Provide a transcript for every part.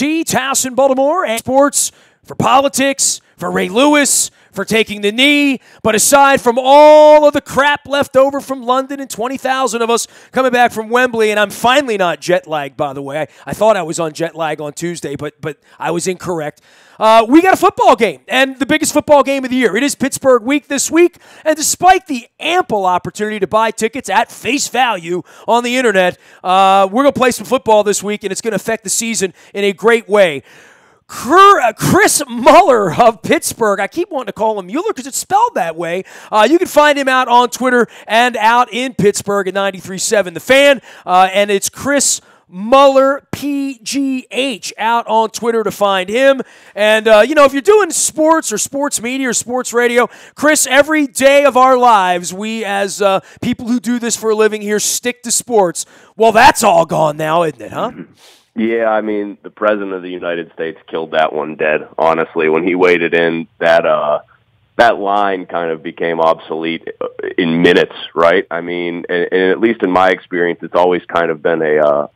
WNST, Towson, Baltimore, and sports for politics, for Ray Lewis, for taking the knee. But aside from all of the crap left over from London and 20,000 of us coming back from Wembley, and I'm finally not jet lagged, by the way. I thought I was on jet lag on Tuesday, but I was incorrect. We got a football game, and the biggest football game of the year. It is Pittsburgh week this week, and despite the ample opportunity to buy tickets at face value on the internet, we're going to play some football this week, and it's going to affect the season in a great way. Chris Muller of Pittsburgh. I keep wanting to call him Mueller because it's spelled that way. You can find him out on Twitter and out in Pittsburgh at 93.7 The Fan. And it's Chris Muller, PGH, out on Twitter to find him. And, if you're doing sports or sports media or sports radio, Chris, every day of our lives, we as people who do this for a living here stick to sports. Well, that's all gone now, isn't it, huh? Yeah, I mean, the President of the United States killed that one dead, honestly. When he waded in, that line kind of became obsolete in minutes, right? I mean, and at least in my experience, it's always kind of been a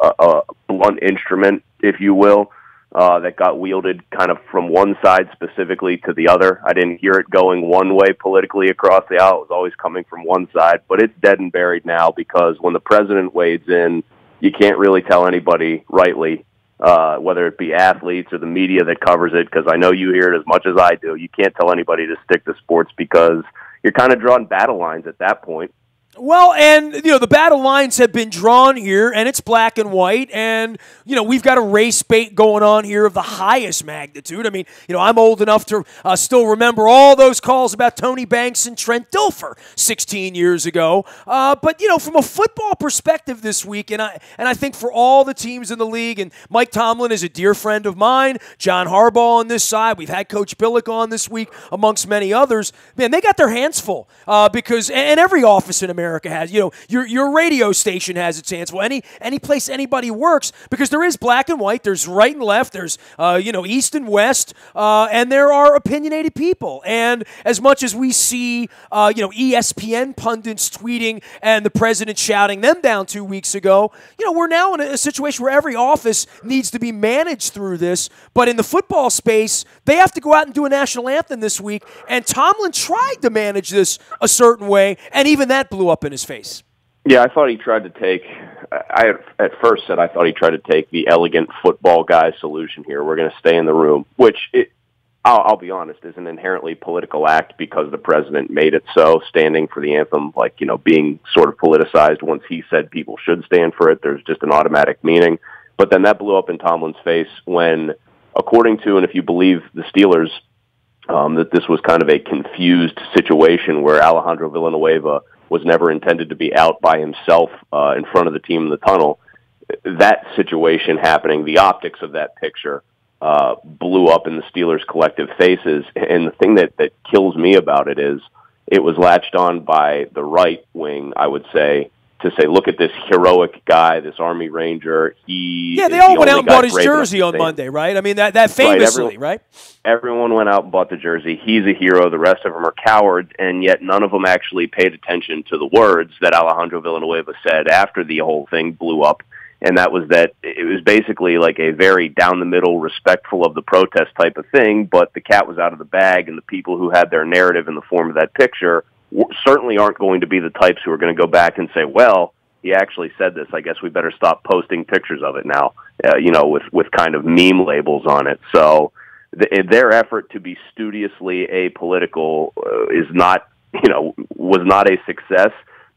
blunt instrument, if you will, that got wielded kind of from one side specifically to the other. I didn't hear it going one way politically across the aisle. It was always coming from one side, but it's dead and buried now because when the President wades in, you can't really tell anybody rightly, whether it be athletes or the media that covers it, because I know you hear it as much as I do. You can't tell anybody to stick to sports because you're kind of drawing battle lines at that point. Well, and, the battle lines have been drawn here, and it's black and white, and, we've got a race bait going on here of the highest magnitude. I mean, I'm old enough to still remember all those calls about Tony Banks and Trent Dilfer 16 years ago. But, from a football perspective this week, and I think for all the teams in the league, and Mike Tomlin is a dear friend of mine, John Harbaugh on this side, we've had Coach Billick on this week, amongst many others, man, they got their hands full because, and every office in America has, your radio station has its hands full. Any place anybody works, because there is black and white, there's right and left, there's east and west, and there are opinionated people. And as much as we see ESPN pundits tweeting and the president shouting them down 2 weeks ago, we're now in a situation where every office needs to be managed through this. But in the football space, they have to go out and do a national anthem this week, and Tomlin tried to manage this a certain way, and even that blew up in his face. Yeah, I thought he tried to take, I at first said I thought he tried to take the elegant football guy solution here. We're going to stay in the room, which, I'll be honest, is an inherently political act because the president made it so, standing for the anthem, being sort of politicized. Once he said people should stand for it, there's just an automatic meaning. But then that blew up in Tomlin's face when, according to, and if you believe the Steelers, that this was kind of a confused situation where Alejandro Villanueva was never intended to be out by himself in front of the team in the tunnel. That situation happening, the optics of that picture blew up in the Steelers' collective faces. And the thing that kills me about it is it was latched on by the right wing, I would say, to say, look at this heroic guy, this Army Ranger. They all went out and bought his jersey on Monday, right? I mean, that famously, right? Everyone went out and bought the jersey. He's a hero. The rest of them are cowards, and yet none of them actually paid attention to the words that Alejandro Villanueva said after the whole thing blew up, and that was that it was basically like a very down-the-middle, respectful of the protest type of thing, but the cat was out of the bag, and the people who had their narrative in the form of that picture certainly aren't going to be the types who are going to go back and say, well, he actually said this. I guess we better stop posting pictures of it now, with kind of meme labels on it. So their effort to be studiously apolitical is not, was not a success.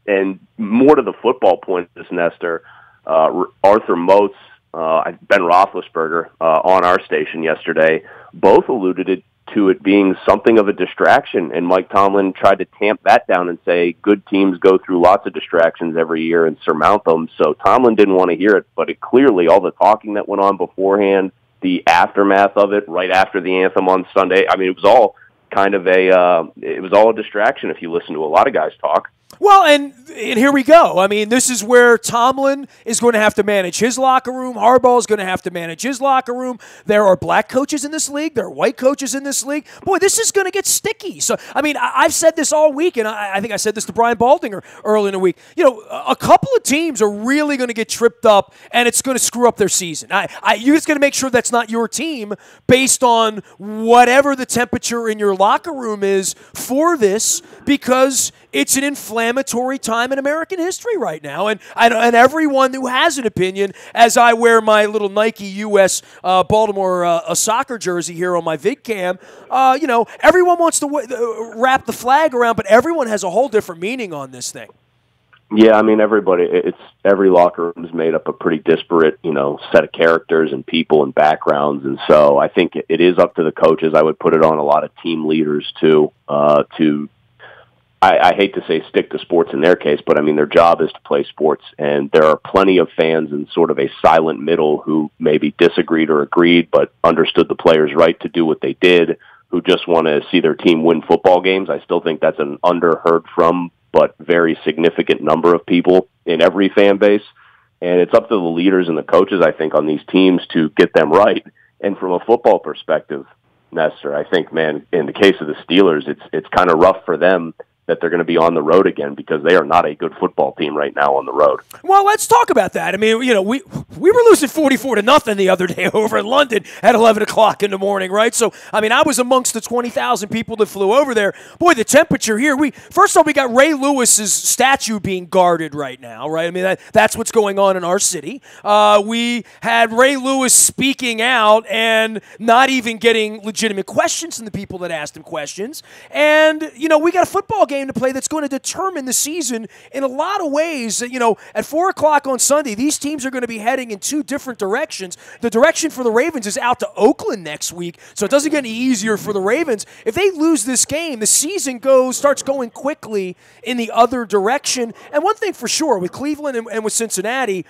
And more to the football point of this, Nestor, Arthur Moats, Ben Roethlisberger on our station yesterday, both alluded to it being something of a distraction, and Mike Tomlin tried to tamp that down and say good teams go through lots of distractions every year and surmount them. So Tomlin didn't want to hear it, but clearly all the talking that went on beforehand, the aftermath of it right after the anthem on Sunday, I mean, it was all kind of it was all a distraction if you listen to a lot of guys talk. Well, and here we go. I mean, this is where Tomlin is going to have to manage his locker room. Harbaugh is going to have to manage his locker room. There are black coaches in this league. There are white coaches in this league. Boy, this is going to get sticky. So, I mean, I've said this all week, and I think I said this to Brian Baldinger early in the week. You know, a couple of teams are really going to get tripped up, and it's going to screw up their season. You're just going to make sure that's not your team based on whatever the temperature in your locker room is for this, because it's an inflammatory time in American history right now. And everyone who has an opinion, as I wear my little Nike U.S. Baltimore soccer jersey here on my VidCam, everyone wants to wrap the flag around, but everyone has a whole different meaning on this thing. Yeah, I mean, every locker room is made up of pretty disparate, set of characters and people and backgrounds. And so I think it is up to the coaches. I would put it on a lot of team leaders too, I hate to say stick to sports in their case, but I mean, their job is to play sports, and there are plenty of fans in sort of a silent middle who maybe disagreed or agreed, but understood the players' right to do what they did, who just want to see their team win football games. I still think that's an underheard from, but very significant number of people in every fan base. And it's up to the leaders and the coaches, I think, on these teams to get them right. And from a football perspective, Nestor, I think, man, in the case of the Steelers, it's kind of rough for them that they're going to be on the road again, because they are not a good football team right now on the road. Well, let's talk about that. I mean, we were losing 44-0 the other day over in London at 11 o'clock in the morning, right? So, I mean, I was amongst the 20,000 people that flew over there. Boy, the temperature here. First of all, we got Ray Lewis's statue being guarded right now, right? I mean, that's what's going on in our city. We had Ray Lewis speaking out and not even getting legitimate questions from the people that asked him questions. And, we got a football game to play that's going to determine the season in a lot of ways. At 4 o'clock on Sunday, these teams are going to be heading in two different directions. The direction for the Ravens is out to Oakland next week, so it doesn't get any easier for the Ravens. If they lose this game, the season starts going quickly in the other direction. And one thing for sure, with Cleveland and with Cincinnati,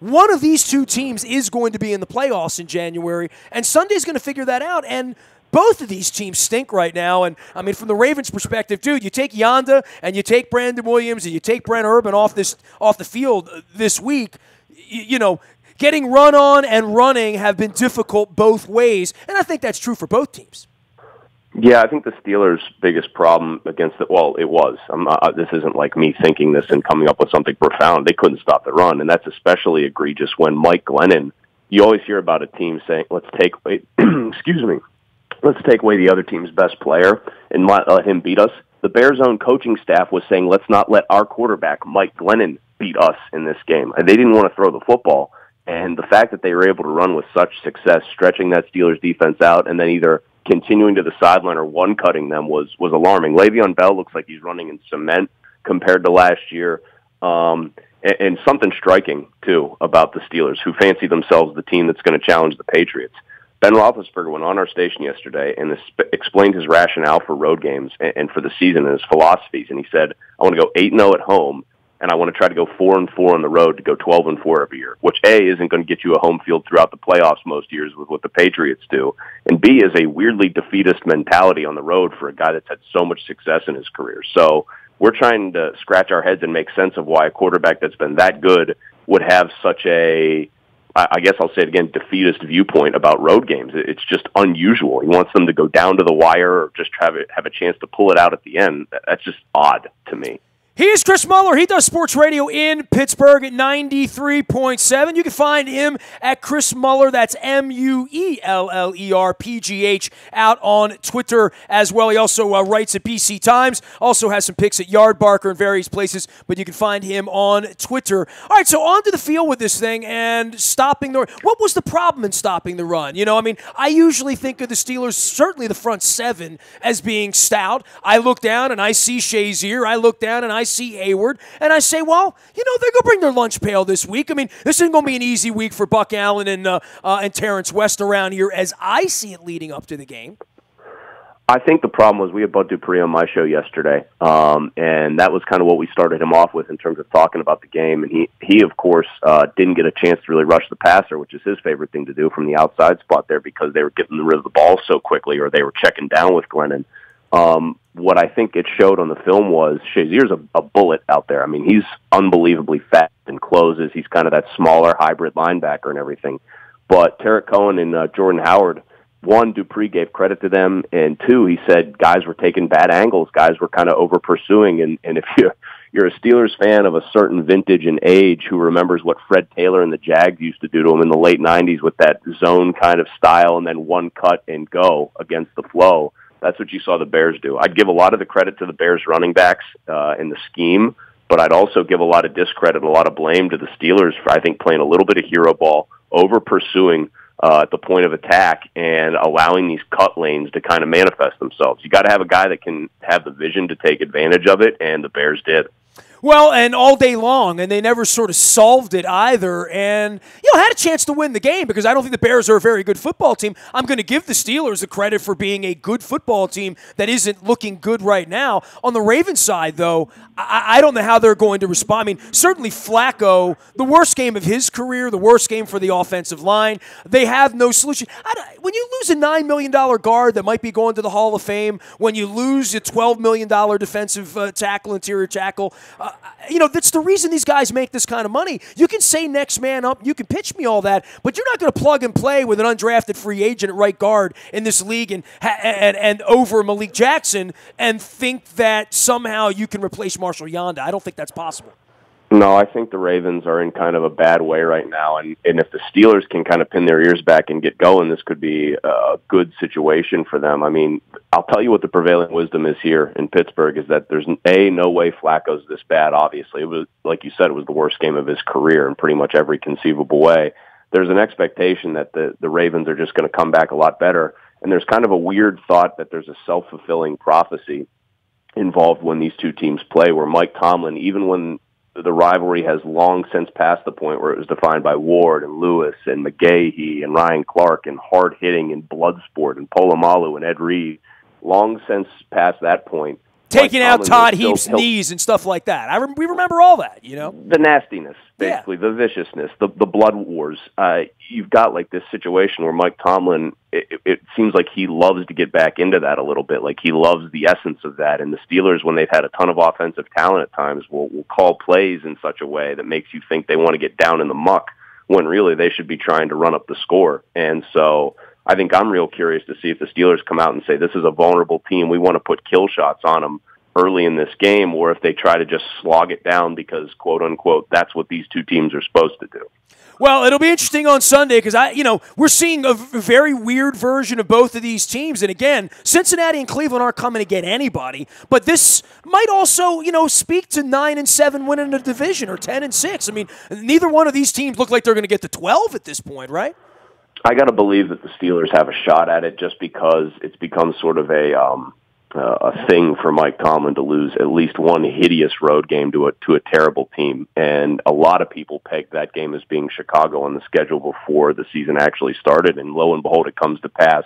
one of these two teams is going to be in the playoffs in January, and Sunday's going to figure that out. And both of these teams stink right now. And, I mean, from the Ravens' perspective, dude, you take Yanda and you take Brandon Williams and you take Brent Urban off the field this week, getting run on and running have been difficult both ways. And I think that's true for both teams. Yeah, I think the Steelers' biggest problem against it was. This isn't like me thinking this and coming up with something profound. They couldn't stop the run, and that's especially egregious when Mike Glennon, you always hear about a team saying, let's take away the other team's best player and let him beat us. The Bears' own coaching staff was saying, let's not let our quarterback, Mike Glennon, beat us in this game. And they didn't want to throw the football. And the fact that they were able to run with such success, stretching that Steelers defense out and then either continuing to the sideline or one-cutting them was alarming. Le'Veon Bell looks like he's running in cement compared to last year. And something striking, too, about the Steelers, who fancy themselves the team that's going to challenge the Patriots. Ben Roethlisberger went on our station yesterday and explained his rationale for road games and for the season and his philosophies. And he said, I want to go 8-0 at home, and I want to try to go 4-4 on the road to go 12-4 every year, which A, isn't going to get you a home field throughout the playoffs most years with what the Patriots do, and B, is a weirdly defeatist mentality on the road for a guy that's had so much success in his career. So we're trying to scratch our heads and make sense of why a quarterback that's been that good would have such a, I guess I'll say it again, defeatist viewpoint about road games. It's just unusual. He wants them to go down to the wire or just have a chance to pull it out at the end. That's just odd to me. He is Chris Muller. He does sports radio in Pittsburgh at 93.7. You can find him at Chris Muller. That's MUELLERPGH out on Twitter as well. He also writes at BC Times. Also has some picks at Yard Barker and various places, but you can find him on Twitter. All right, so on to the field with this thing and stopping the. What was the problem in stopping the run? I usually think of the Steelers, certainly the front seven, as being stout. I look down and I see Shazier. I look down and I see Hayward, and I say, well, they're going to bring their lunch pail this week. I mean, this isn't going to be an easy week for Buck Allen and Terrence West around here as I see it leading up to the game. I think the problem was we had Bud Dupree on my show yesterday, and that was kind of what we started him off with in terms of talking about the game. And he of course, didn't get a chance to really rush the passer, which is his favorite thing to do from the outside spot there because they were getting rid of the ball so quickly or they were checking down with Glennon. What I think it showed on the film was Shazier's a bullet out there. I mean, he's unbelievably fast and closes. He's kind of that smaller hybrid linebacker and everything. But Tarek Cohen and Jordan Howard, one, Dupree gave credit to them, and two, he said guys were taking bad angles. Guys were kind of over-pursuing, and if you're a Steelers fan of a certain vintage and age who remembers what Fred Taylor and the Jags used to do to him in the late 90s with that zone kind of style and then one cut and go against the flow, that's what you saw the Bears do. I'd give a lot of the credit to the Bears running backs in the scheme, but I'd also give a lot of discredit, a lot of blame to the Steelers for, I think, playing a little bit of hero ball, over-pursuing at the point of attack and allowing these cut lanes to kind of manifest themselves. You got to have a guy that can have the vision to take advantage of it, and the Bears did. Well, and all day long, and they never sort of solved it either, and, had a chance to win the game because I don't think the Bears are a very good football team. I'm going to give the Steelers the credit for being a good football team that isn't looking good right now. On the Ravens side, though, I don't know how they're going to respond. I mean, certainly Flacco, the worst game of his career, the worst game for the offensive line. They have no solution. When you lose a $9 million guard that might be going to the Hall of Fame, when you lose a $12 million defensive tackle, interior tackle, that's the reason these guys make this kind of money. You can say next man up, you can pitch me all that, but you're not going to plug and play with an undrafted free agent at right guard in this league and over Malik Jackson and think that somehow you can replace Marshall Yanda. I don't think that's possible. No, I think the Ravens are in kind of a bad way right now, and if the Steelers can kind of pin their ears back and get going, this could be a good situation for them. I mean, I'll tell you what the prevailing wisdom is here in Pittsburgh is that there's no way Flacco's this bad, obviously. It was, like you said, it was the worst game of his career in pretty much every conceivable way. There's an expectation that the Ravens are just going to come back a lot better, and there's kind of a weird thought that there's a self-fulfilling prophecy involved when these two teams play, where Mike Tomlin, even when the rivalry has long since passed the point where it was defined by Ward and Lewis and McGahee and Ryan Clark and hard hitting and Bloodsport and Polamalu and Ed Reed, long since past that point. Taking out Todd Heap's knees and stuff like that. We remember all that, The nastiness, basically, the viciousness, the blood wars. You've got like this situation where Mike Tomlin, it seems like he loves to get back into that a little bit. Like he loves the essence of that. And the Steelers, when they've had a ton of offensive talent at times, will call plays in such a way that makes you think they want to get down in the muck when really they should be trying to run up the score. And so I think I'm real curious to see if the Steelers come out and say, this is a vulnerable team, we want to put kill shots on them early in this game, or if they try to just slog it down because, quote unquote, that's what these two teams are supposed to do. Well, it'll be interesting on Sunday because we're seeing a very weird version of both of these teams. And again, Cincinnati and Cleveland aren't coming to get anybody, but this might also, speak to 9-7 winning the division or 10-6. I mean, neither one of these teams look like they're going to get to 12 at this point, right? I got to believe that the Steelers have a shot at it just because it's become sort of a thing for Mike Tomlin to lose at least one hideous road game to a terrible team. And a lot of people pegged that game as being Chicago on the schedule before the season actually started. And lo and behold, it comes to pass.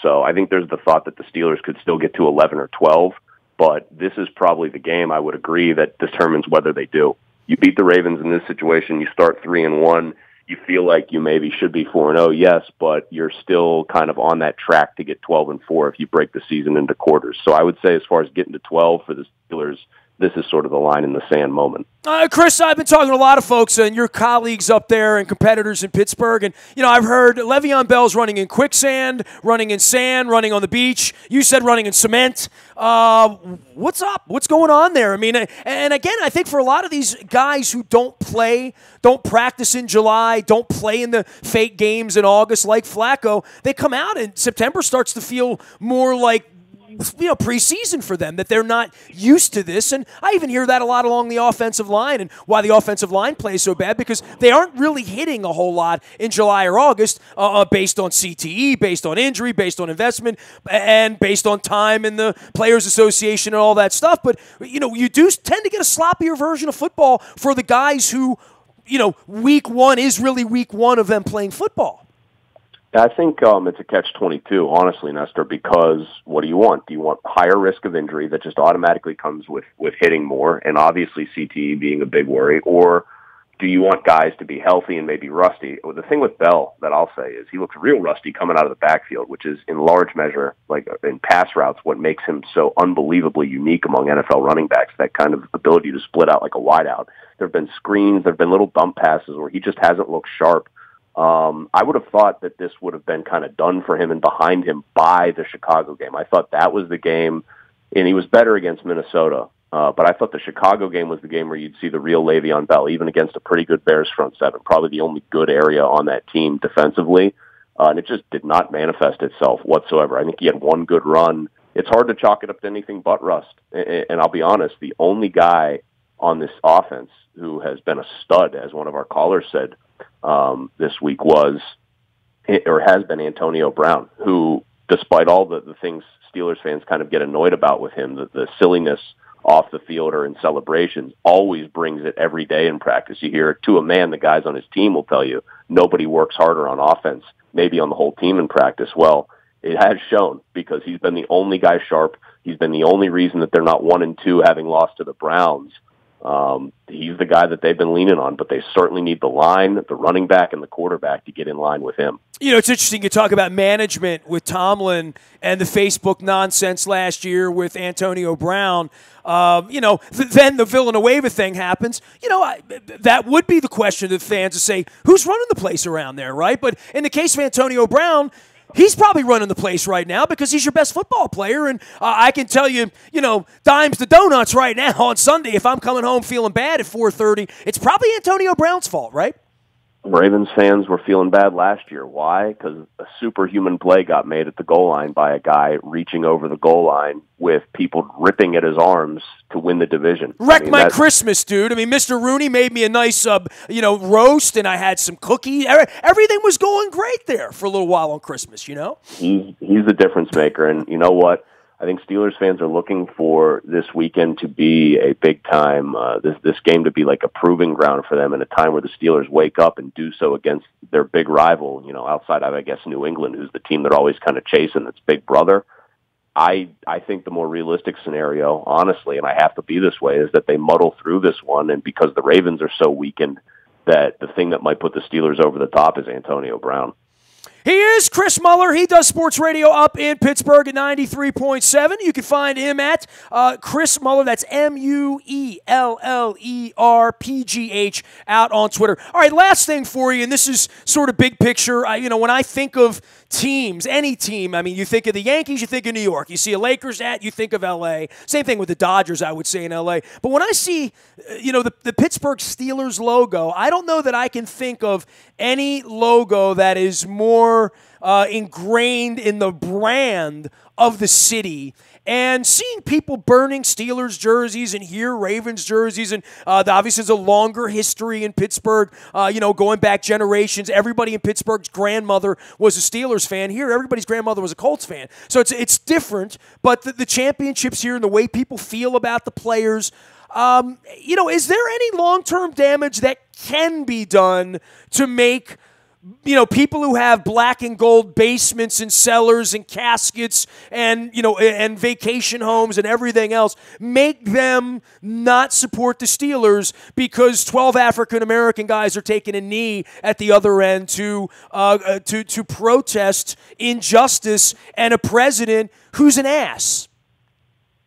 So I think there's the thought that the Steelers could still get to 11 or 12, but this is probably the game, I would agree, that determines whether they do. You beat the Ravens in this situation, you start 3-1, you feel like you maybe should be 4-0, yes, but you're still kind of on that track to get 12-4 if you break the season into quarters. So I would say as far as getting to 12 for the Steelers, this is sort of the line in the sand moment. Chris, I've been talking to a lot of folks and your colleagues up there and competitors in Pittsburgh, and I've heard Le'Veon Bell's running in quicksand, running in sand, running on the beach. You said running in cement. What's up? What's going on there? I mean, and again, I think for a lot of these guys who don't practice in July, don't play in the fake games in August like Flacco, they come out and September starts to feel more like preseason for them, that they're not used to this. And I even hear that a lot along the offensive line and why the offensive line plays so bad, because they aren't really hitting a whole lot in July or August based on CTE, based on injury, based on investment, and based on time in the Players Association and all that stuff. But, you do tend to get a sloppier version of football for the guys who, week one is really week one of them playing football. I think it's a catch-22, honestly, Nestor, because what do you want? Do you want higher risk of injury that just automatically comes with hitting more, and obviously CTE being a big worry, or do you want guys to be healthy and maybe rusty? Well, the thing with Bell that I'll say is he looks real rusty coming out of the backfield, which is in large measure, like in pass routes, what makes him so unbelievably unique among NFL running backs, that kind of ability to split out like a wideout. There have been screens, there have been little dump passes where he just hasn't looked sharp. I would have thought that this would have been kind of done for him and behind him by the Chicago game. I thought that was the game, and he was better against Minnesota. But I thought the Chicago game was the game where you'd see the real Le'Veon Bell, even against a pretty good Bears front seven, probably the only good area on that team defensively. And it just did not manifest itself whatsoever. I think he had one good run. It's hard to chalk it up to anything but rust. And I'll be honest, the only guy on this offense who has been a stud, as one of our callers said this week, has been Antonio Brown, who, despite all the things Steelers fans kind of get annoyed about with him, the silliness off the field or in celebrations, always brings it every day in practice. You hear it to a man. The guys on his team will tell you nobody works harder on offense, maybe on the whole team in practice. Well, it has shown, because he's been the only guy sharp. He's been the only reason that they're not 1-2, having lost to the Browns. He's the guy that they've been leaning on, but they certainly need the line, the running back, and the quarterback to get in line with him. You know, it's interesting you talk about management with Tomlin and the Facebook nonsense last year with Antonio Brown. Then the Villanueva thing happens. That would be the question to the fans to say, who's running the place around there, right? But in the case of Antonio Brown, he's probably running the place right now because he's your best football player. And I can tell you, dimes to donuts right now on Sunday, if I'm coming home feeling bad at 4:30, it's probably Antonio Brown's fault, right? Ravens fans were feeling bad last year. Why? Because a superhuman play got made at the goal line by a guy reaching over the goal line with people ripping at his arms to win the division. My Christmas, dude. Mr. Rooney made me a nice, roast, and I had some cookies. Everything was going great there for a little while on Christmas, He's the difference maker, and you know what? I think Steelers fans are looking for this weekend to be a big time, this game to be like a proving ground for them, in a time where the Steelers wake up and do so against their big rival, outside of, I guess, New England, who's the team they're always kind of chasing, that's big brother. I think the more realistic scenario, honestly, and I have to be this way, is that they muddle through this one, and because the Ravens are so weakened, that the thing that might put the Steelers over the top is Antonio Brown. He is Chris Muller. He does sports radio up in Pittsburgh at 93.7. You can find him at Chris Muller. That's MUELLERPGH out on Twitter. All right, last thing for you, and this is sort of big picture. When I think of teams, any team, you think of the Yankees, you think of New York. You see a Lakers hat, you think of L.A. Same thing with the Dodgers, I would say, in L.A. But when I see, the Pittsburgh Steelers logo, I don't know that I can think of any logo that is more ingrained in the brand of the city. And seeing people burning Steelers jerseys and here Ravens jerseys, and obviously there's a longer history in Pittsburgh, going back generations. Everybody in Pittsburgh's grandmother was a Steelers fan. Here, everybody's grandmother was a Colts fan. So it's different, but the championships here and the way people feel about the players, is there any long-term damage that can be done to make people who have black and gold basements and cellars and caskets and, and vacation homes and everything else, make them not support the Steelers because 12 African-American guys are taking a knee at the other end to protest injustice and a president who's an ass?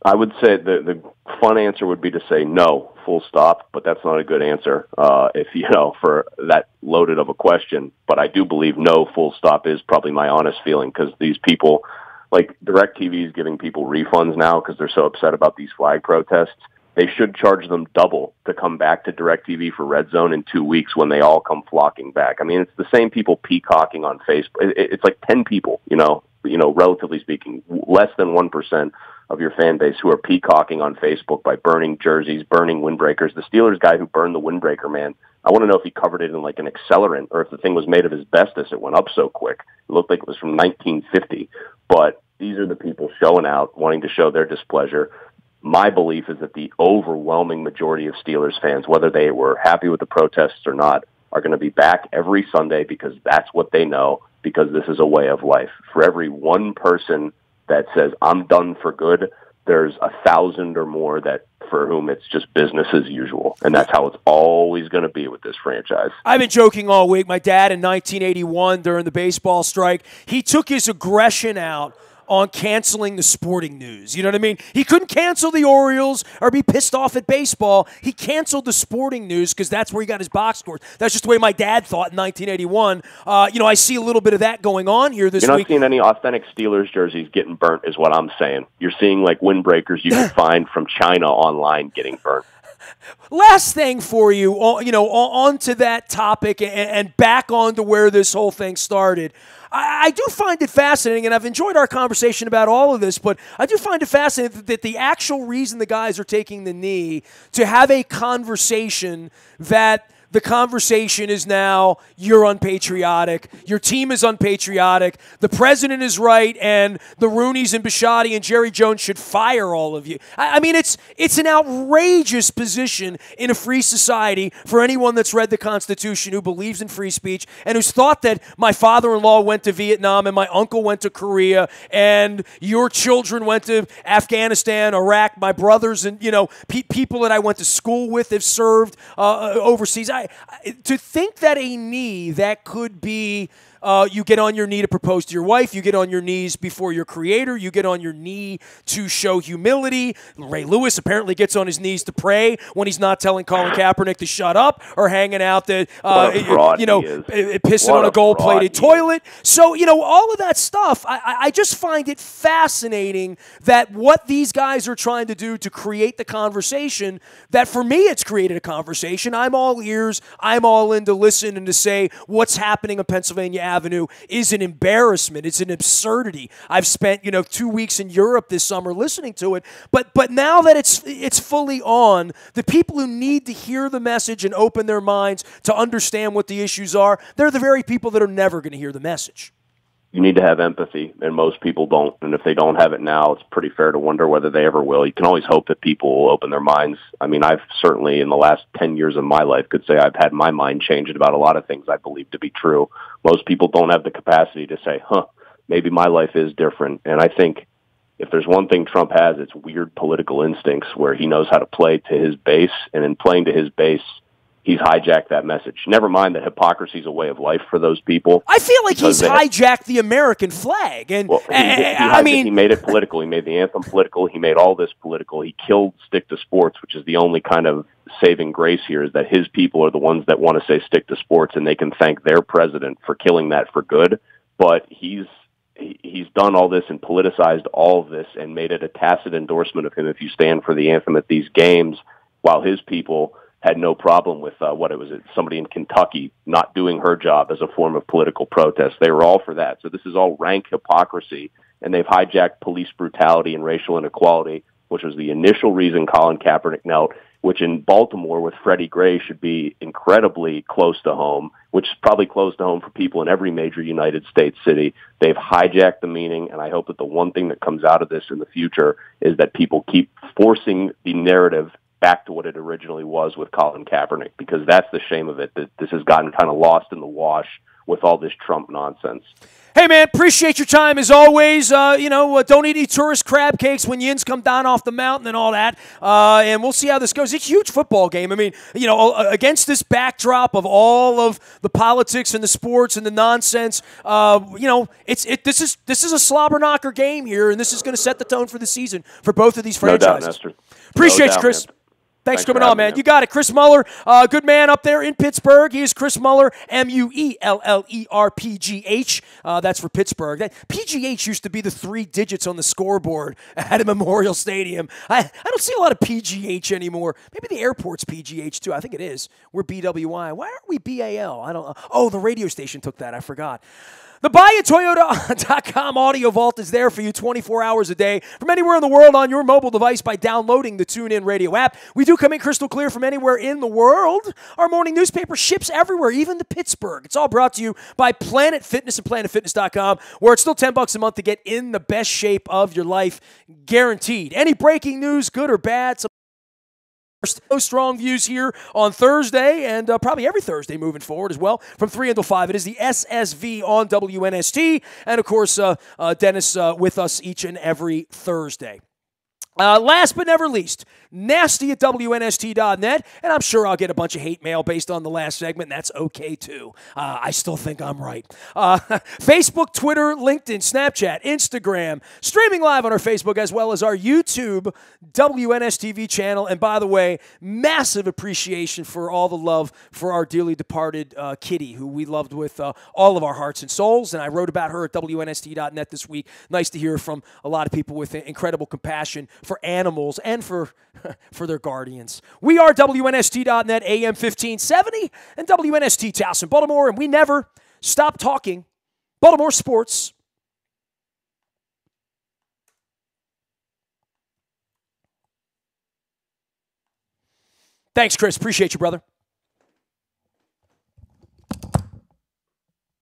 I would say the fun answer would be to say no, full stop, but that's not a good answer for that loaded of a question. But I do believe no, full stop is probably my honest feeling, because these people, like DirecTV is giving people refunds now because they're so upset about these flag protests. They should charge them double to come back to DirecTV for Red Zone in 2 weeks when they all come flocking back. It's the same people peacocking on Facebook. It's like 10 people, relatively speaking, less than 1% of your fan base who are peacocking on Facebook by burning jerseys, burning windbreakers. The Steelers guy who burned the windbreaker, man, I want to know if he covered it in like an accelerant or if the thing was made of asbestos. It went up so quick. It looked like it was from 1950. But these are the people showing out, wanting to show their displeasure. My belief is that the overwhelming majority of Steelers fans, whether they were happy with the protests or not, are going to be back every Sunday because that's what they know, because this is a way of life. For every one person that says, I'm done for good, there's 1,000 or more that for whom it's just business as usual. And that's how it's always going to be with this franchise. I've been joking all week. My dad in 1981 during the baseball strike, he took his aggression out on canceling the sporting news. You know what I mean? He couldn't cancel the Orioles or be pissed off at baseball. He canceled the sporting news because that's where he got his box scores. That's just the way my dad thought in 1981. I see a little bit of that going on here this week. You're not seeing any authentic Steelers jerseys getting burnt is what I'm saying. You're seeing like windbreakers you can find from China online getting burnt. Last thing for you, onto that topic and back onto where this whole thing started. I do find it fascinating, and I've enjoyed our conversation about all of this, but I do find it fascinating that the actual reason the guys are taking the knee to have a conversation that the conversation is now, you're unpatriotic, your team is unpatriotic, the president is right, and the Rooneys and Bisciotti and Jerry Jones should fire all of you. I mean, it's an outrageous position in a free society for anyone that's read the Constitution, who believes in free speech, and who's thought that my father-in-law went to Vietnam and my uncle went to Korea and your children went to Afghanistan, Iraq, my brothers and, people that I went to school with have served overseas. To think that a knee that could be you get on your knee to propose to your wife, you get on your knees before your creator, you get on your knee to show humility. Ray Lewis apparently gets on his knees to pray when he's not telling Colin Kaepernick to shut up or hanging out the pissing on a gold-plated toilet. So, all of that stuff, I just find it fascinating that what these guys are trying to do to create the conversation, that for me it's created a conversation. I'm all ears. I'm all in to listen and to say what's happening on Pennsylvania Avenue is an embarrassment. It's an absurdity. I've spent 2 weeks in Europe this summer listening to it, but now that it's fully on, the people who need to hear the message and open their minds to understand what the issues are, they're the very people that are never going to hear the message. You need to have empathy, and most people don't. And if they don't have it now, it's pretty fair to wonder whether they ever will. You can always hope that people will open their minds. I mean, I've certainly, in the last 10 years of my life, could say I've had my mind changed about a lot of things I believe to be true. Most people don't have the capacity to say, maybe my life is different. And I think if there's one thing Trump has, it's weird political instincts where he knows how to play to his base, and in playing to his base, he's hijacked that message. Never mind that hypocrisy is a way of life for those people. I feel like he's hijacked the American flag. And he made it political. He made the anthem political. He made all this political. He killed stick to sports, which is the only kind of saving grace here, is that his people are the ones that want to say stick to sports, and they can thank their president for killing that for good. But he's done all this and politicized all of this and made it a tacit endorsement of him if you stand for the anthem at these games, while his people had no problem with somebody in Kentucky not doing her job as a form of political protest. They were all for that. So this is all rank hypocrisy, and they've hijacked police brutality and racial inequality, which was the initial reason Colin Kaepernick knelt, which in Baltimore with Freddie Gray should be incredibly close to home, which is probably close to home for people in every major United States city. They've hijacked the meaning, and I hope that the one thing that comes out of this in the future is that people keep forcing the narrative back to what it originally was with Colin Kaepernick, because that's the shame of it, that this has gotten kind of lost in the wash with all this Trump nonsense. Hey, man, appreciate your time as always. Don't eat any tourist crab cakes when yins come down off the mountain and all that. And we'll see how this goes. It's a huge football game. I mean, against this backdrop of all of the politics and the sports and the nonsense, this is a slobber knocker game here, and this is going to set the tone for the season for both of these franchises. No doubt, Nestor. Appreciate you, Chris. Man. Thanks for coming on, man. You got it. Chris Muller, good man up there in Pittsburgh. He is Chris Muller, MUELLERPGH. That's for Pittsburgh. That PGH used to be the 3 digits on the scoreboard at a Memorial Stadium. I don't see a lot of PGH anymore. Maybe the airport's PGH, too. I think it is. We're BWI. Why aren't we BAL? I don't know. Oh, the radio station took that. I forgot. The BuyAToyota.com audio vault is there for you 24 hours a day from anywhere in the world on your mobile device by downloading the TuneIn Radio app. We do come in crystal clear from anywhere in the world. Our morning newspaper ships everywhere, even to Pittsburgh. It's all brought to you by Planet Fitness and PlanetFitness.com, where it's still $10 a month to get in the best shape of your life, guaranteed. Any breaking news, good or bad, strong views here on Thursday and probably every Thursday moving forward as well from 3 until 5. It is the SSV on WNST. And, of course, Dennis with us each and every Thursday. Last but never least, nasty at WNST.net, and I'm sure I'll get a bunch of hate mail based on the last segment, and that's okay too. I still think I'm right. Facebook, Twitter, LinkedIn, Snapchat, Instagram, streaming live on our Facebook as well as our YouTube WNSTV channel. And by the way, massive appreciation for all the love for our dearly departed Kitty, who we loved with all of our hearts and souls. And I wrote about her at WNST.net this week. Nice to hear from a lot of people with incredible compassion for animals and for their guardians. We are WNST.net, AM 1570, and WNST Towson, Baltimore, and we never stop talking Baltimore sports. Thanks, Chris. Appreciate you, brother.